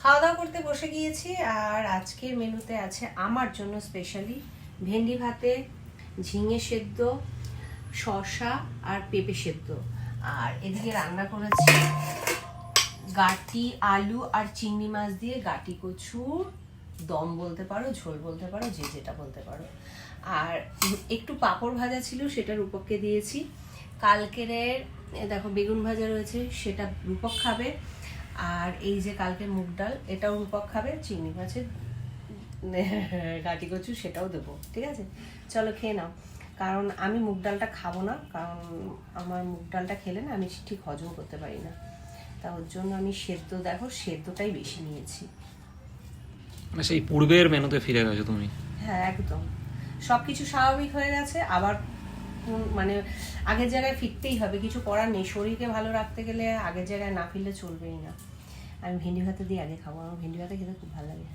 খাওয়া দাওয়া করতে বসে গিয়েছি। আর আজকের মেনুতে আছে আমার জন্য স্পেশালি ভেন্ডি ভাতে, ঝিঙে সেদ্ধ, শসা আর পেঁপে সেদ্ধ। আর এদিকে রান্না করেছি গাটি আলু আর চিংড়ি মাছ দিয়ে গাটি কচুর দম বলতে পারো, ঝোল বলতে পারো, যে যেটা বলতে পারো। আর একটু পাঁপড় ভাজা ছিল, সেটা রূপককে দিয়েছি। কালকের দেখো বেগুন ভাজা রয়েছে, সেটা রূপক খাবে। আর এই যে কালকের মুগ ডাল, এটাও রূপক খাবে। চিংড়ি মাছের গাটি কচু সেটাও দেবো, ঠিক আছে? চলো খেয়ে নাও। কারণ আমি মুগ ডালটা খাবো না, কারণ আমার মুগ ডালটা খেলে না আমি ঠিক হজম করতে পারি না। তা ওর জন্য আমি সেদ্ধ, দেখো সেদ্ধটাই বেশি নিয়েছি। মানে সেই পূর্বের মেনুতে ফিরে গেছো তুমি। হ্যাঁ একদম, সব কিছু স্বাভাবিক হয়ে গেছে আবার। মানে আগের জায়গায় ফিরতেই হবে, কিছু করার নেই। শরীরকে ভালো রাখতে গেলে আগের জায়গায় না ফিরলে চলবেই না। আমি ভেন্ডি ভাতে দিয়ে আগে খাবো, আমার ভেন্ডি ভাতে খেতে খুব ভালো লাগে।